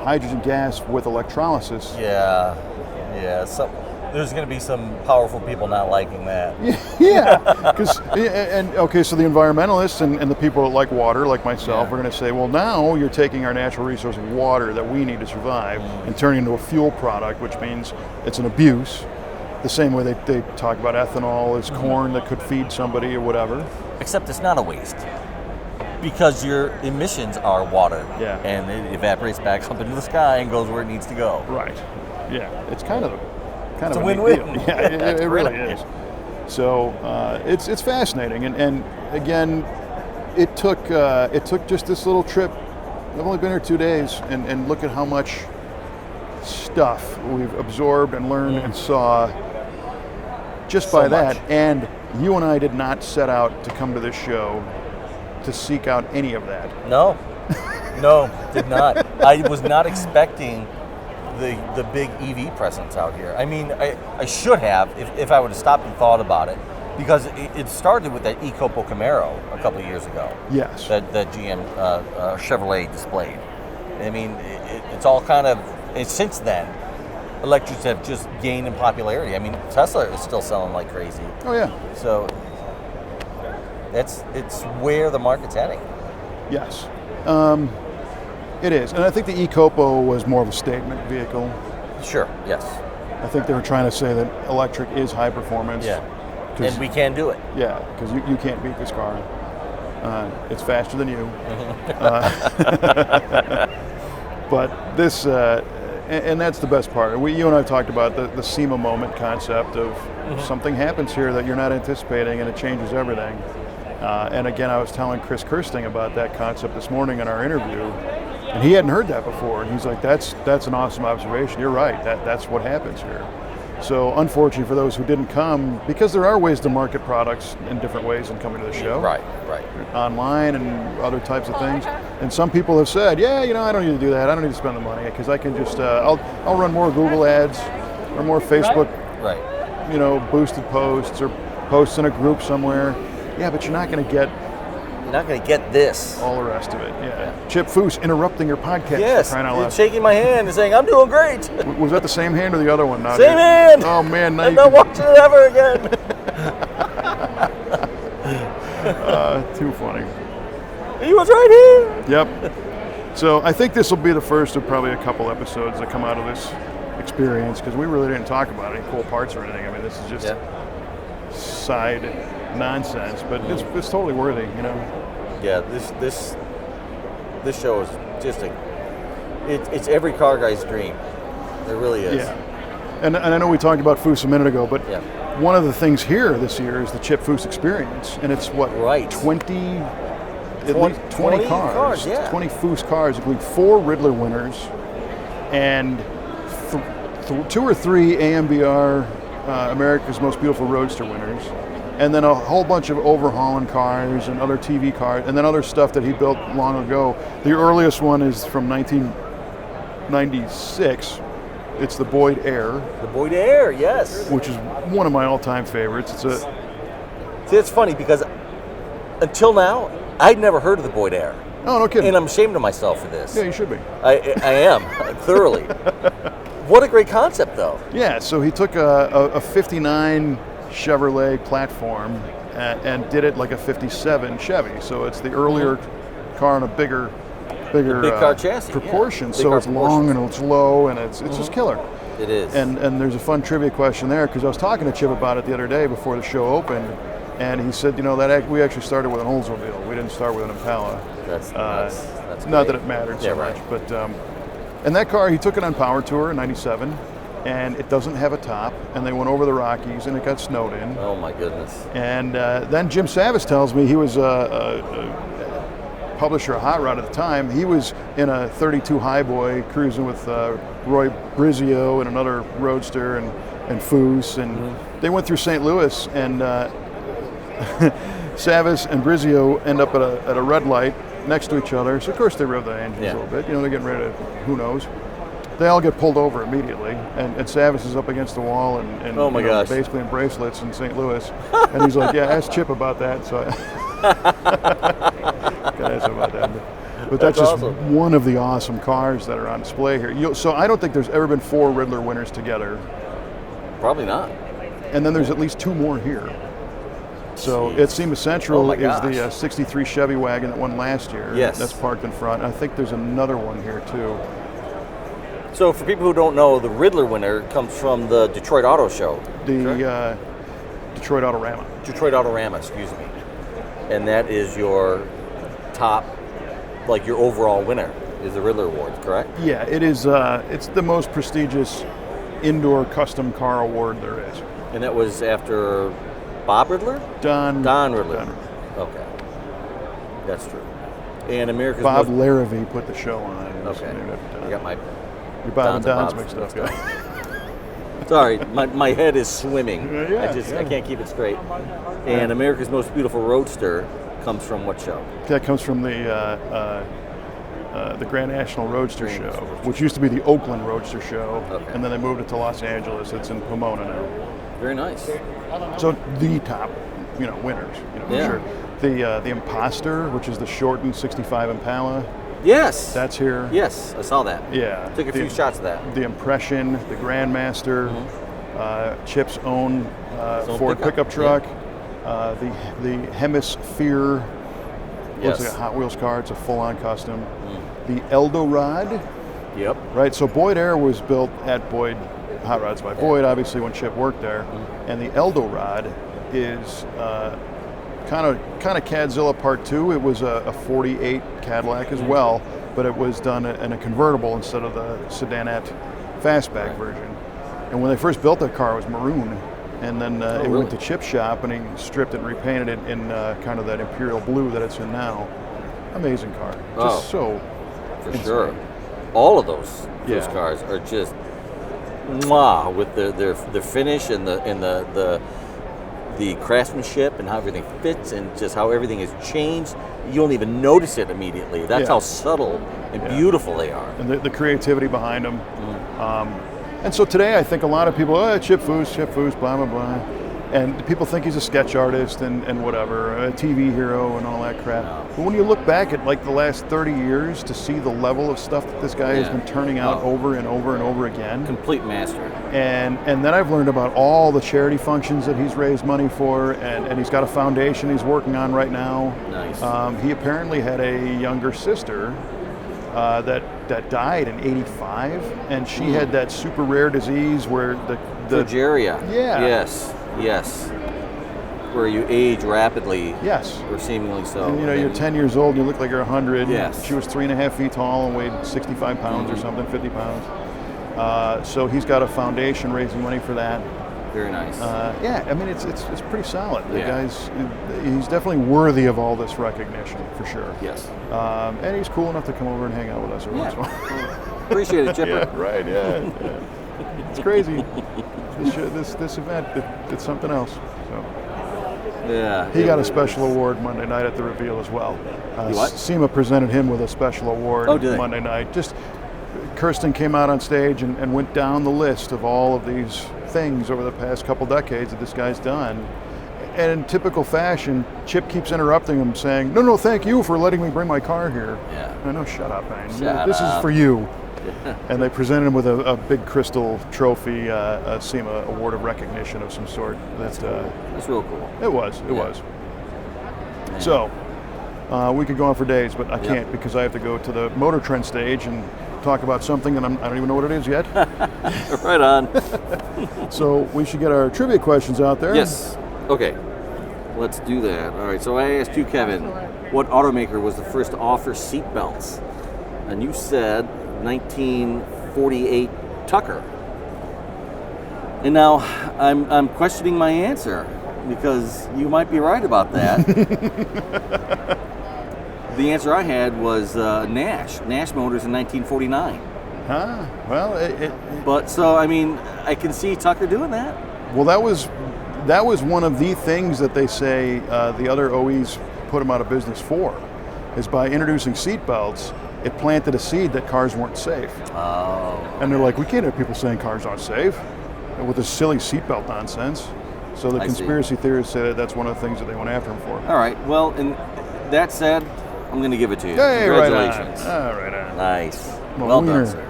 hydrogen gas with electrolysis. Yeah. So there's going to be some powerful people not liking that. Yeah, because so the environmentalists and the people that like water, like myself, are going to say, well, now you're taking our natural resource of water that we need to survive and turning it into a fuel product, which means it's an abuse. The same way they talk about ethanol as corn that could feed somebody or whatever. Except it's not a waste, because your emissions are water, and it evaporates back up into the sky and goes where it needs to go. Right. Yeah, it's kind of a win-win. Yeah, it really is. So it's fascinating, and again, it took just this little trip. I've only been here 2 days, and look at how much stuff we've absorbed and learned and saw just by that. And you and I did not set out to come to this show to seek out any of that. No, did not. I was not expecting the big EV presence out here. I mean, I should have if I would have stopped and thought about it, because it started with that eCopo Camaro a couple of years ago. Yes. That GM Chevrolet displayed. I mean, it's all kind of, and since then, electrics have just gained in popularity. I mean, Tesla is still selling like crazy. Oh yeah. So it's where the market's heading. Yes. It is, and I think the eCopo was more of a statement vehicle. Sure, yes. I think they were trying to say that electric is high performance. Yeah, and we can do it. Yeah, because you can't beat this car. It's faster than you. But this, and that's the best part. You and I talked about the SEMA moment concept of something happens here that you're not anticipating and it changes everything. And again, I was telling Chris Kirsting about that concept this morning in our interview, and he hadn't heard that before. And he's like, that's an awesome observation. You're right, that's what happens here. So unfortunately for those who didn't come, because there are ways to market products in different ways than coming to the show. Right. Online and other types of things. And some people have said, yeah, I don't need to do that. I don't need to spend the money because I can just, I'll run more Google ads or more Facebook, boosted posts or posts in a group somewhere. Yeah, but you're not going to get this. All the rest of it. Yeah. Chip Foose interrupting your podcast. Yes, for crying out loud. shaking my hand and saying, I'm doing great. Was that the same hand or the other one? Same hand. Oh man, now I'm not watching it ever again. Too funny. He was right here. Yep. So I think this will be the first of probably a couple episodes that come out of this experience because we really didn't talk about any cool parts or anything. I mean, this is just side nonsense, but it's totally worthy, Yeah, this show is just it's every car guy's dream. It really is. Yeah. And I know we talked about Foose a minute ago, but one of the things here this year is the Chip Foose experience, and it's what 20 cars, 20 Foose cars, including 4 Riddler winners, and 2 or 3 AMBR America's Most Beautiful Roadster winners, and then a whole bunch of overhauling cars and other TV cars, and then other stuff that he built long ago. The earliest one is from 1996. It's the Boyd Air. The Boyd Air, yes. Which is one of my all-time favorites. See, it's funny because until now, I'd never heard of the Boyd Air. Oh, no kidding. And I'm ashamed of myself for this. Yeah, you should be. I am, thoroughly. What a great concept, though. Yeah, so he took a 59 Chevrolet platform and did it like a 57 Chevy. So it's the earlier car on a bigger big car chassis proportion. Yeah. So it's long and it's low and it's just killer. It is. And there's a fun trivia question there because I was talking to Chip about it the other day before the show opened, and he said, that we actually started with an Oldsmobile. We didn't start with an Impala. That's not that it mattered so much, but and that car he took it on Power Tour in '97. And it doesn't have a top, and they went over the Rockies, and it got snowed in. Oh my goodness! And then Jim Savis tells me he was a publisher of Hot Rod at the time. He was in a 32 Highboy cruising with Roy Brizio and another Roadster and Foose, and they went through St. Louis, and Savis and Brizio end up at a red light next to each other. So of course they rev the engines a little bit. They're getting ready to, who knows. They all get pulled over immediately, and Savis is up against the wall and oh my gosh, basically in bracelets in St. Louis. And he's like, yeah, ask Chip about that. So gotta ask him about that. But that's just awesome. One of the awesome cars that are on display here. So I don't think there's ever been 4 Riddler winners together. Probably not. And then there's at least 2 more here. So at SEMA Central is the 63 Chevy wagon that won last year. Yes. That's parked in front. I think there's another one here too. So for people who don't know, the Riddler winner comes from the Detroit Auto Show. The Detroit Autorama. Detroit Autorama, excuse me. And that is your top, like your overall winner, is the Riddler Award, correct? Yeah, it is. It's the most prestigious indoor custom car award there is. And that was after Bob Riddler? Don Riddler. Okay. That's true. And America's Bob Larrivee put the show on. Okay. I got my... Your Bob and Don's mixed up. Sorry, my head is swimming. Yeah, I can't keep it straight. And America's Most Beautiful Roadster comes from what show? That comes from the Grand National Roadster Show, which used to be the Oakland Roadster Show, and then they moved it to Los Angeles. It's in Pomona now. Very nice. So the top, winners, for sure. The Imposter, which is the shortened '65 Impala. Yes. That's here. Yes, I saw that. Yeah. Took a few shots of that. The Impression, the Grandmaster, Chip's own Ford pickup truck, the Hemisphere. Looks like a Hot Wheels car. It's a full-on custom. The Eldorad. Yep. Right. So Boyd Air was built at Boyd Hot Rods by Boyd, obviously when Chip worked there, and the Eldorad is kind of Cadzilla Part 2. It was a 48 Cadillac as well, but it was done in a convertible instead of the sedanette fastback version. And when they first built that car, it was maroon. And then it went to chip shop, and he stripped it and repainted it in kind of that imperial blue that it's in now. Amazing car. Just so for insane. sure. All of those cars are just mwah, with their finish and the craftsmanship and how everything fits and just how everything has changed. You don't even notice it immediately. That's how subtle and beautiful they are. And the creativity behind them. And so today I think a lot of people, Chip Foose, blah, blah, blah. And people think he's a sketch artist and whatever, a TV hero and all that crap. But when you look back at like the last 30 years to see the level of stuff that this guy has been turning out over and over and over again. Complete master. And then I've learned about all the charity functions that he's raised money for, and he's got a foundation he's working on right now. Nice. He apparently had a younger sister that died in '85, and she had that super rare disease where the progeria. Yeah. Yes. Where you age rapidly. Yes. Or seemingly so. And, you're 10 years old, and you look like you're 100. Yes. She was 3.5 feet tall and weighed 65 pounds or something, 50 pounds. So he's got a foundation raising money for that. Very nice. Yeah, I mean, it's pretty solid. The guy's, he's definitely worthy of all this recognition, for sure. Yes. And he's cool enough to come over and hang out with us every once in a while. Appreciate it, Chipper. Yeah, right, yeah. It's crazy. This event, it's something else. So. Yeah. He got a special award Monday night at the reveal as well. SEMA presented him with a special award Monday night. Just Kirsten came out on stage and went down the list of all of these things over the past couple decades that this guy's done. And in typical fashion, Chip keeps interrupting him, saying, "No, thank you for letting me bring my car here." Yeah. No, shut up, man. This is for you. And they presented him with a big crystal trophy, a SEMA award of recognition of some sort. That's real cool. It was. Man. So, we could go on for days, but I can't because I have to go to the Motor Trend stage and talk about something that I don't even know what it is yet. Right on. So we should get our trivia questions out there. Yes. Okay. Let's do that. All right. So I asked you, Kevin, what automaker was the first to offer seat belts? And you said 1948 Tucker. And now I'm questioning my answer because you might be right about that. The answer I had was Nash Motors in 1949. Huh? Well, but so I mean, I can see Tucker doing that. Well, that was one of the things that they say the other OEs put them out of business for, is by introducing seat belts. It planted a seed that cars weren't safe. Oh. And they're like, we can't have people saying cars aren't safe with this silly seatbelt nonsense. So the conspiracy theorists say that's one of the things that they went after him for. All right. Well, and that said, I'm going to give it to you. Hey, congratulations. Right on. Nice. Well done, sir.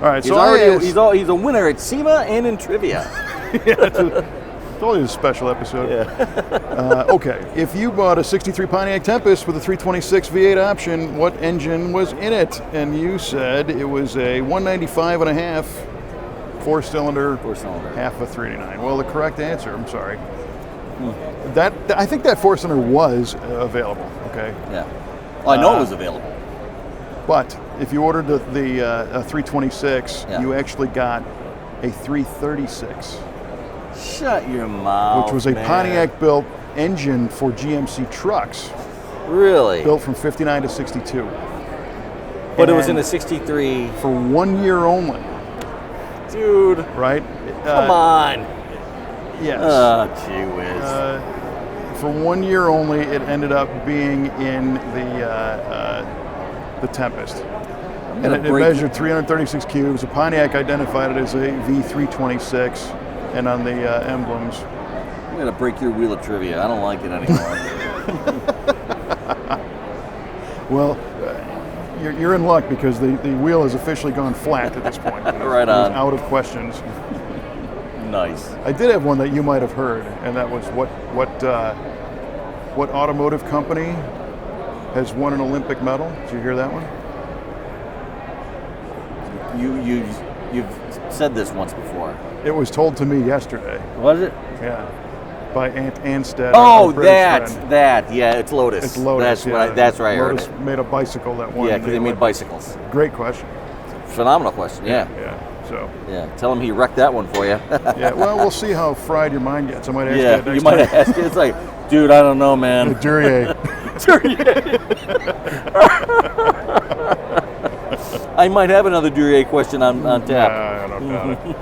All right. He's a winner at SEMA and in trivia. It's only a special episode. Yeah. Okay, if you bought a 63 Pontiac Tempest with a 326 V8 option, what engine was in it? And you said it was a 195 and a half, four-cylinder, half a 389. Well, the correct answer, I'm sorry. I think that four-cylinder was available, okay? Yeah. Well, I know it was available. But if you ordered the 326, you actually got a 336. Shut your mouth, which was a Pontiac-built engine for GMC trucks. Really? Built from 59 to 62. But it was in a 63. For 1 year only. Dude. Right? Come on. Yes. Oh, gee whiz. For 1 year only, it ended up being in the Tempest. And it measured 336 cubes. The Pontiac identified it as a V326. And on the emblems. I'm going to break your wheel of trivia. I don't like it anymore. Well, you're in luck because the wheel has officially gone flat at this point. Right on. Out of questions. Nice. I did have one that you might have heard, and that was what automotive company has won an Olympic medal? Did you hear that one? You've said this once before. It was told to me yesterday. Was it? Yeah. by Aunt Anstead. Oh, our British friend. yeah, it's Lotus. It's Lotus. That's right. Lotus I heard it. made a bicycle that one. Yeah, because they made bicycles. Great question. Phenomenal question. Yeah. So. Yeah. Tell him he wrecked that one for you. Yeah. Well, we'll see how fried your mind gets. I might ask you that next you might time. ask. It's like, dude, I don't know, man. Duryea. I might have another Duryea question on tap. I don't doubt it.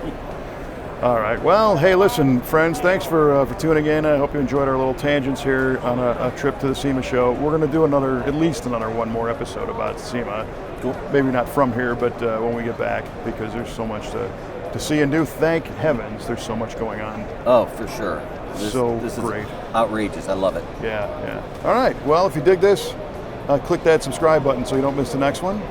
All right. Well, hey, listen, friends. Thanks for tuning in. I hope you enjoyed our little tangents here on a trip to the SEMA show. We're going to do at least another one more episode about SEMA. Cool. Maybe not from here, but when we get back, because there's so much to see and do. Thank heavens, there's so much going on. Oh, for sure. This great. Is outrageous. I love it. Yeah. All right. Well, if you dig this, click that subscribe button so you don't miss the next one.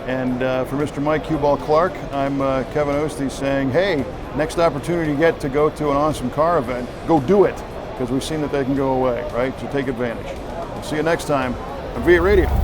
And for Mr. Mike Q-Ball Clark, I'm Kevin Ostie saying, hey, next opportunity you get to go to an awesome car event, go do it, because we've seen that they can go away, right? So take advantage. We'll see you next time on V8 Radio.